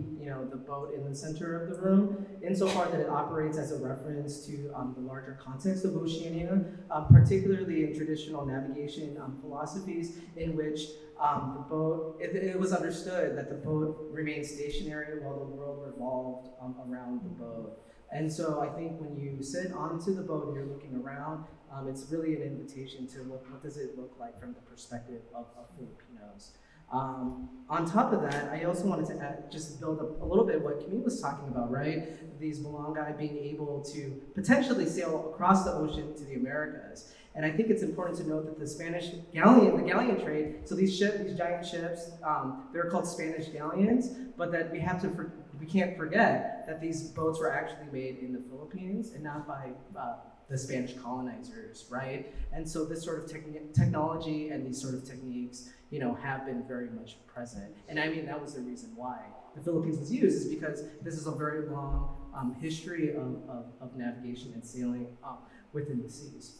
the boat in the center of the room, insofar that it operates as a reference to the larger context of Oceania, particularly in traditional navigation philosophies, in which the boat, it was understood that the boat remained stationary while the world revolved around the boat. And so I think when you sit onto the boat and you're looking around, it's really an invitation to what does it look like from the perspective of Filipinos. On top of that, I also wanted to just build up a little bit what Camille was talking about, right? These Belongai being able to potentially sail across the ocean to the Americas. And I think it's important to note that the Spanish galleon, the galleon trade, so these giant ships, they're called Spanish galleons, but that we can't forget that these boats were actually made in the Philippines and not by the Spanish colonizers, right? And so this sort of technology and these sort of techniques, have been very much present. And I mean, that was the reason why the Philippines was used, is because this is a very long history of navigation and sailing within the seas.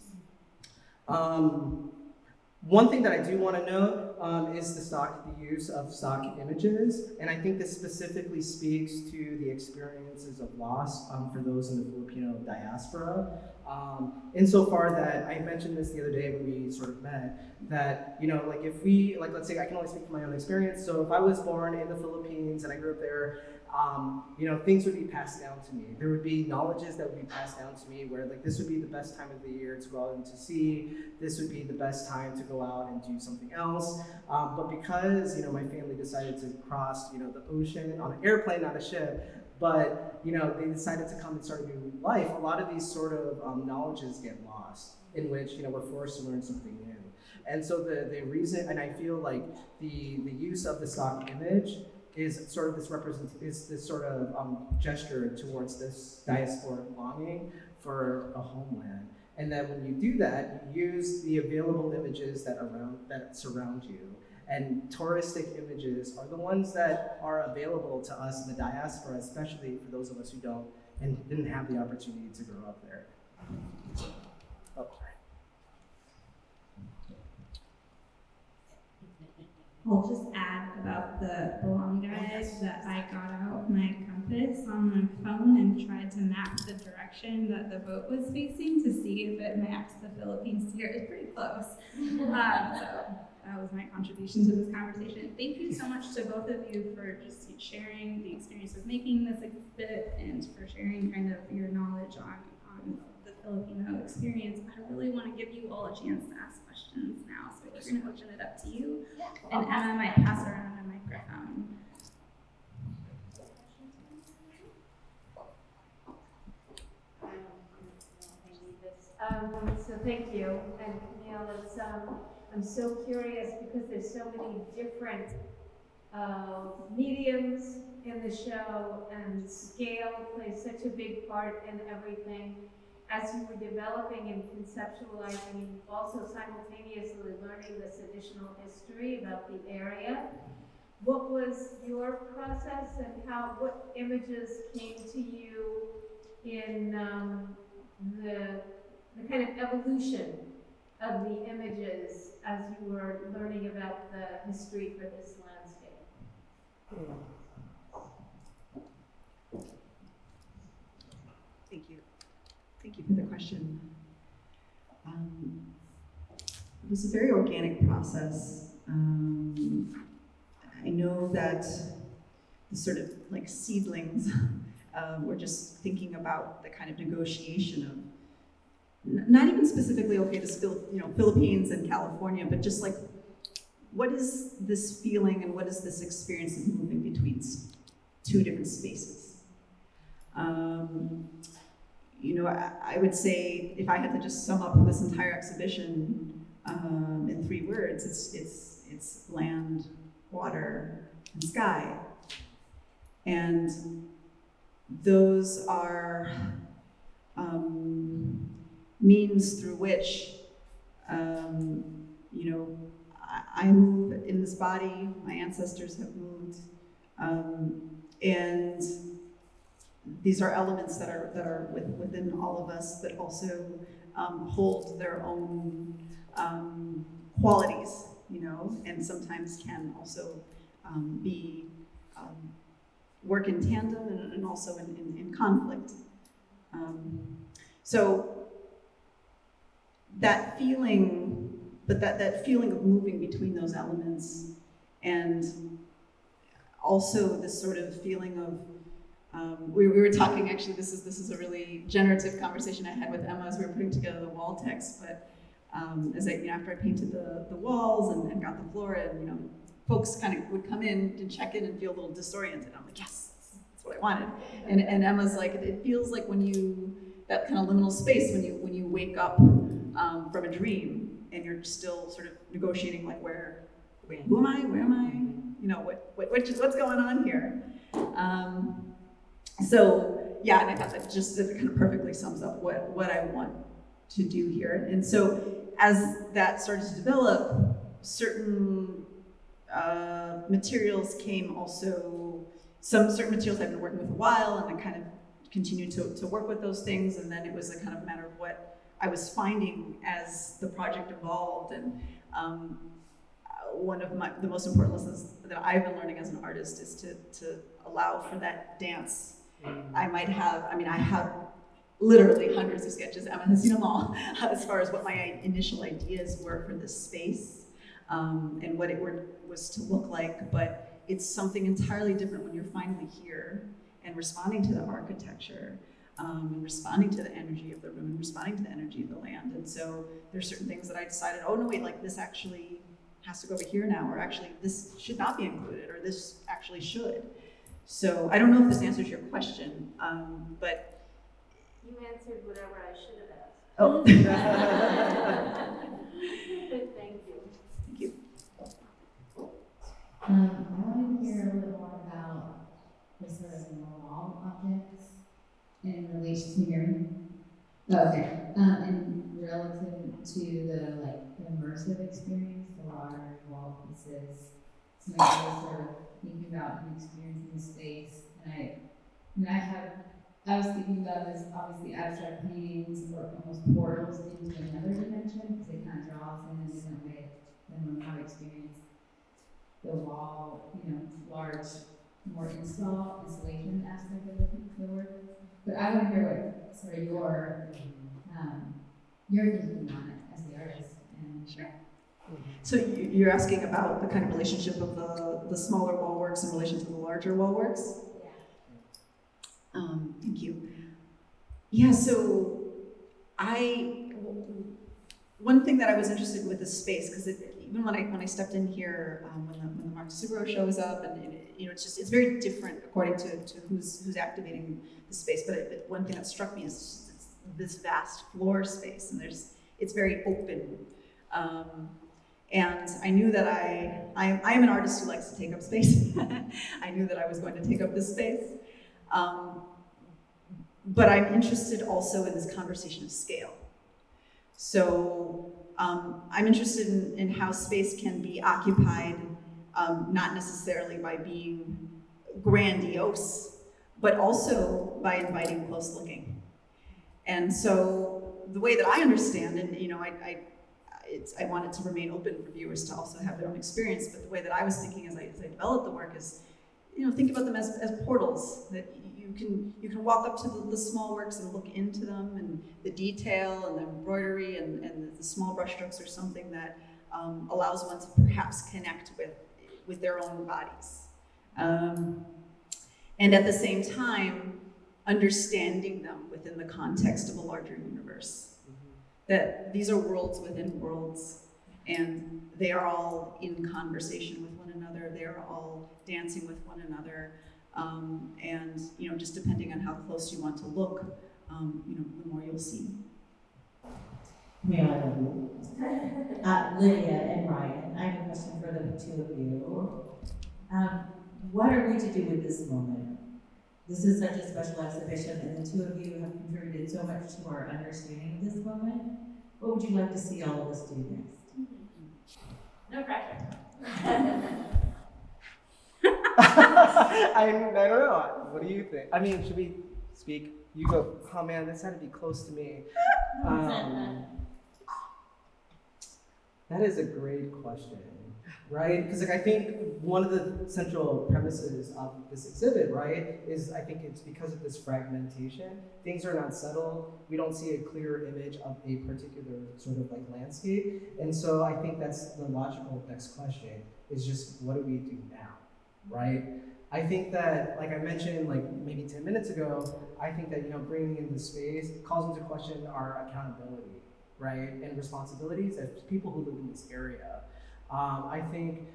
One thing that I do want to note is the use of stock images, and I think this specifically speaks to the experiences of loss for those in the Filipino diaspora. Insofar that I mentioned this the other day when we sort of met, that let's say I can only speak from my own experience. So if I was born in the Philippines and I grew up there, things would be passed down to me. There would be knowledges that would be passed down to me where this would be the best time of the year to go out into sea. This would be the best time to go out and do something else. But because, my family decided to cross, the ocean on an airplane, not a ship, but, they decided to come and start a new life, a lot of these sort of knowledges get lost, in which, we're forced to learn something new. And so the reason, and I feel like the use of the stock image is sort of this sort of gesture towards this diasporic longing for a homeland. And that when you do that, you use the available images that surround you. And touristic images are the ones that are available to us in the diaspora, especially for those of us who don't and didn't have the opportunity to grow up there. Oh, sorry. I'll just add about the Belongai that I got out my compass on my phone and tried to map the direction that the boat was facing to see if it mapped the Philippines here. It's pretty close. So that was my contribution to this conversation. Thank you so much to both of you for just sharing the experience of making this exhibit and for sharing kind of your knowledge on the Filipino experience. I really want to give you all a chance to ask questions now, so we're going to open it up to you. And Emma might pass around a microphone. So thank you, and Camille, I'm so curious because there's so many different mediums in the show, and scale plays such a big part in everything. As you were developing and conceptualizing, and also simultaneously learning this additional history about the area, what was your process, and what images came to you in the kind of evolution of the images as you were learning about the history for this landscape? Thank you. Thank you for the question. It was a very organic process. I know that the sort of seedlings were just thinking about the kind of negotiation of not even specifically, Philippines and California, but just what is this feeling and what is this experience of moving between two different spaces? I would say if I had to just sum up this entire exhibition in 3 words, it's land, water, and sky. And those are means through which, I move in this body, my ancestors have moved, and these are elements that are within all of us, but also hold their own qualities, and sometimes can also work in tandem and also in conflict. So that feeling, but that feeling of moving between those elements, and also this sort of feeling of we were talking, actually, this is a really generative conversation I had with Emma as we were putting together the wall text, but after I painted the walls and got the floor in, folks kind of would come in and check in and feel a little disoriented. I'm like, yes, that's what I wanted. And Emma's like, it feels like that kind of liminal space when you wake up from a dream and you're still sort of negotiating like who am I? Where am I? What's going on here? So yeah, and I thought that kind of perfectly sums up what I want to do here. And so as that started to develop, certain materials came also. Certain materials I've been working with a while, and I kind of continued to work with those things. And then it was a kind of matter of what I was finding as the project evolved. And one of the most important lessons that I've been learning as an artist is to allow for that dance. I have literally hundreds of sketches. Emma has seen them all, as far as what my initial ideas were for this space, and what it was to look like. But it's something entirely different when you're finally here and responding to the architecture, and responding to the energy of the room, and responding to the energy of the land. And so there's certain things that I decided, oh no, wait, like this actually has to go over here now, or actually this should not be included, or this actually should. So I don't know if this answers your question, but You answered whatever I should have asked. oh. But thank you. Thank you. I wanted to hear a little more about the sort of wall objects in relation to hearing. Oh, okay. And relative to the immersive experience, the large wall pieces. So I was sort of thinking about and experiencing the space, and I was thinking about this obviously abstract paintings or almost portals into another dimension, because it kind of draws in a different way than when I've experienced the wall, large, more installation aspect of the work. But I want to hear what sort of your thinking on it as the artist. And Sure. So you're asking about the kind of relationship of the smaller wall works in relation to the larger wall works? yeah. Thank you. Yeah, so one thing that I was interested with this space, because even when I stepped in here, when the Mark Subro shows up, and it's very different according to who's activating the space. But one thing that struck me is it's this vast floor space, and it's very open. And I knew that I am an artist who likes to take up space. I knew that I was going to take up this space. But I'm interested also in this conversation of scale. So I'm interested in how space can be occupied, not necessarily by being grandiose, but also by inviting close looking. And so the way that I understand, and I want it to remain open for viewers to also have their own experience, but the way that I was thinking as I developed the work is, think about them as portals, that you can walk up to the small works and look into them, and the detail and the embroidery and the small brushstrokes are something that allows one to perhaps connect with their own bodies. And at the same time, understanding them within the context of a larger universe. That these are worlds within worlds, and they are all in conversation with one another. They are all dancing with one another, and just depending on how close you want to look, the more you'll see. Lydia and Ryan, I have a question for the two of you. What are we to do with this moment? This is such a special exhibition, and the two of you have contributed so much to our understanding of this moment. What would you like to see all of us do next? No pressure. I don't know. What do you think? I mean, should we speak? You go. Oh man, this had to be close to me. That is a great question, right? Because I think one of the central premises of this exhibit, right, is I think it's because of this fragmentation. Things are not settled. We don't see a clear image of a particular sort of landscape. And so I think that's the logical next question is just what do we do now, right? I think that, like I mentioned, maybe 10 minutes ago, I think that, bringing in this space calls into question our accountability, right? And responsibilities as people who live in this area. I think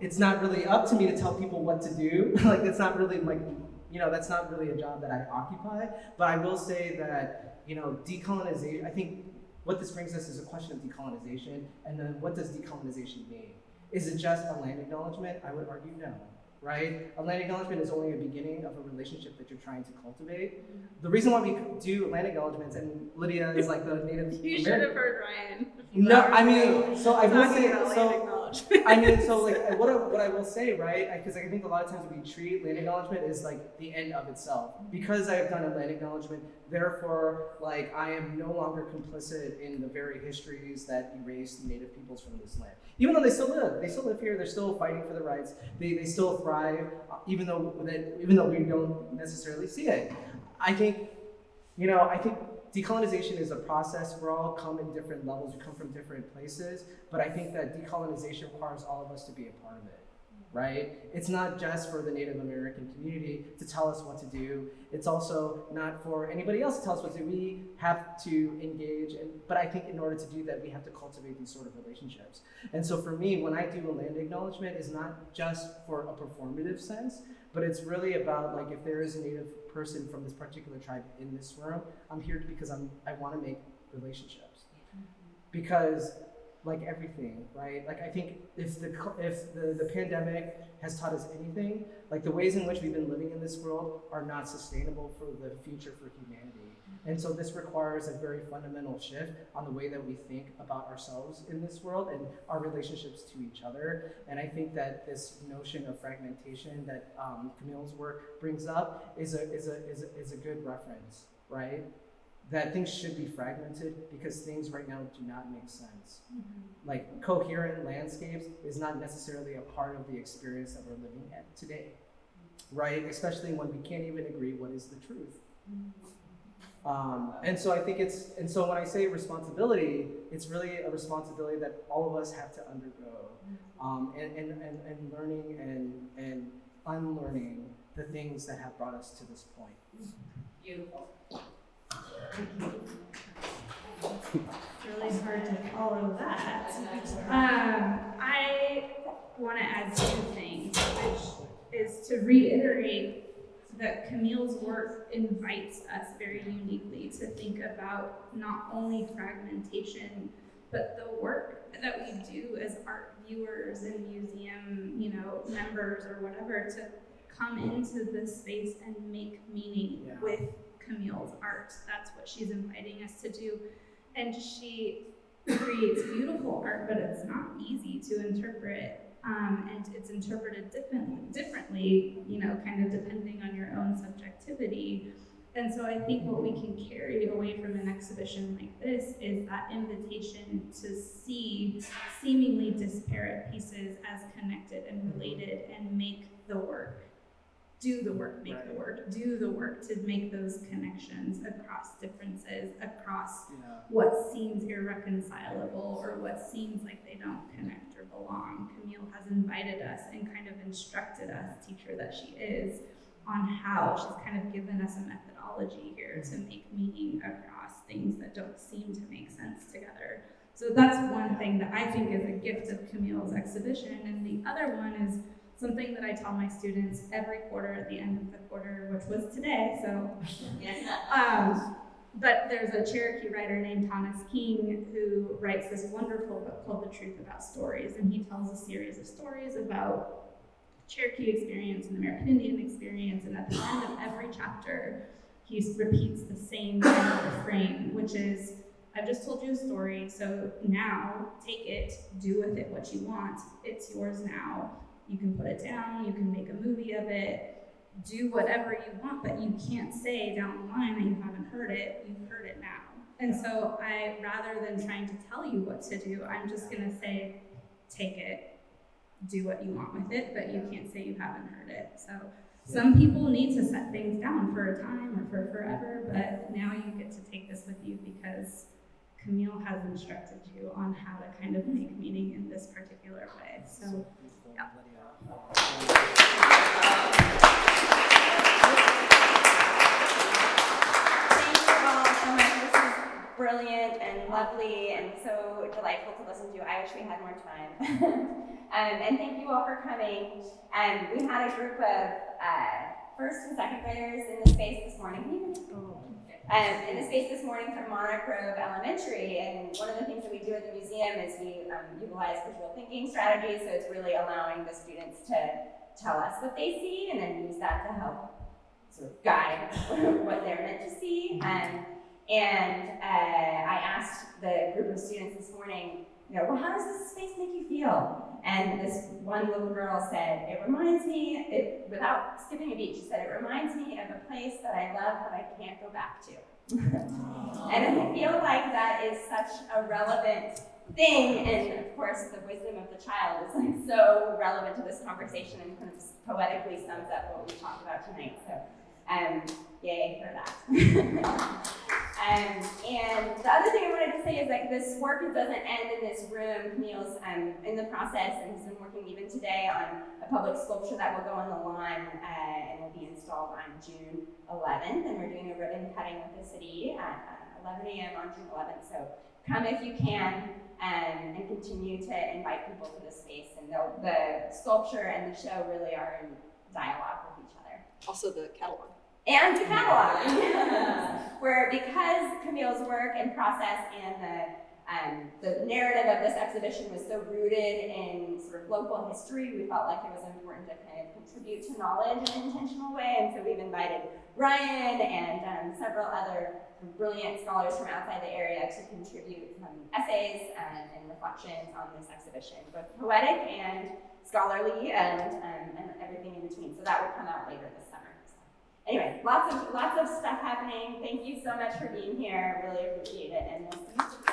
It's not really up to me to tell people what to do. Like, that's not really that's not really a job that I occupy. But I will say that, decolonization, I think what this brings us is a question of decolonization, and then what does decolonization mean? Is it just a land acknowledgement? I would argue no, right? A land acknowledgement is only a beginning of a relationship that you're trying to cultivate. The reason why we do land acknowledgements, and Lydia is like the Native You should have heard Ryan. No, I mean, so I will say, Talking about land acknowledgement. I mean, so like, what I will say, right? Because I think a lot of times we treat land acknowledgement as like the end of itself. Because I have done a land acknowledgement, therefore, like, I am no longer complicit in the very histories that erased Native peoples from this land. Even though they still live here. They're still fighting for their rights. They still thrive, even though we don't necessarily see it. I think decolonization is a process. We all come in different levels. We come from different places. But I think that decolonization requires all of us to be a part of it, right? It's not just for the Native American community to tell us what to do. It's also not for anybody else to tell us what to do. We have to engage. But I think in order to do that, we have to cultivate these sort of relationships. And so for me, when I do a land acknowledgement, it's not just for a performative sense, but it's really about, like, if there is a Native person from this particular tribe in this room, I'm here because I want to make relationships. Because, like everything, right? Like, I think if the pandemic has taught us anything, like, the ways in which we've been living in this world are not sustainable for the future for humanity. And so this requires a very fundamental shift on the way that we think about ourselves in this world and our relationships to each other. And I think that this notion of fragmentation that Camille's work brings up is a good reference, right? That things should be fragmented because things right now do not make sense. Like, coherent landscapes is not necessarily a part of the experience that we're living at today, right? Especially when we can't even agree what is the truth. And so I think so when I say responsibility, it's really a responsibility that all of us have to undergo, and learning and unlearning the things that have brought us to this point. Beautiful. It's really hard to follow that. I want to add two things, which is to reiterate that Camille's work invites us very uniquely to think about not only fragmentation, but the work that we do as art viewers and museum, members or whatever, to come into this space and make meaning with Camille's art. That's what she's inviting us to do. And she creates beautiful art, but it's not easy to interpret. And it's interpreted differently, kind of depending on your own subjectivity. And so I think what we can carry away from an exhibition like this is that invitation to see seemingly disparate pieces as connected and related and make the work. Do the work, make the work, do the work to make those connections across differences, across what seems irreconcilable or what seems like they don't connect or belong. Camille has invited us and kind of instructed us, teacher that she is, on how she's kind of given us a methodology here to make meaning across things that don't seem to make sense together. So that's one thing that I think is a gift of Camille's exhibition. And the other one is something that I tell my students every quarter at the end of the quarter, which was today, so. But there's a Cherokee writer named Thomas King who writes this wonderful book called The Truth About Stories, and he tells a series of stories about Cherokee experience and American Indian experience, and at the end of every chapter, he repeats the same kind of refrain, which is, I've just told you a story, so now take it, do with it what you want, it's yours now. You can put it down, you can make a movie of it, do whatever you want, but you can't say down the line that you haven't heard it, you've heard it now. And so rather than trying to tell you what to do, I'm just gonna say, take it, do what you want with it, but you can't say you haven't heard it. So some people need to set things down for a time or for forever, but now you get to take this with you because Camille has instructed you on how to kind of make meaning in this particular way. So, yeah. Thank you all so much. This is brilliant and lovely and so delightful to listen to. I wish we had more time. And thank you all for coming. We had a group of first and second graders in the space this morning. Can you hear me? In the space this morning from Monarch Grove Elementary, and one of the things that we do at the museum is we utilize visual thinking strategies, so it's really allowing the students to tell us what they see and then use that to help sort of guide what they're meant to see. I asked the group of students this morning, well, how does this space make you feel? And this one little girl said, it reminds me, without skipping a beat, she said, it reminds me of a place that I love but I can't go back to. And I feel like that is such a relevant thing, and of course the wisdom of the child is like so relevant to this conversation and kind of poetically sums up what we talked about tonight. So yay for that. And the other thing I wanted to say is like this work doesn't end in this room. Camille's in the process and has been working even today on a public sculpture that will go on the lawn and will be installed on June 11th. And we're doing a ribbon cutting with the city at 11 a.m. on June 11th. So come if you can and continue to invite people to the space. And the sculpture and the show really are in dialogue with each other. Also the catalog. And the catalog, where because Camille's work and process and the narrative of this exhibition was so rooted in sort of local history, we felt like it was important to kind of contribute to knowledge in an intentional way. And so we've invited Ryan and several other brilliant scholars from outside the area to contribute essays and reflections on this exhibition, both poetic and scholarly and everything in between. So that will come out later this summer. Anyway, lots of stuff happening. Thank you so much for being here. Really appreciate it. And we'll see you.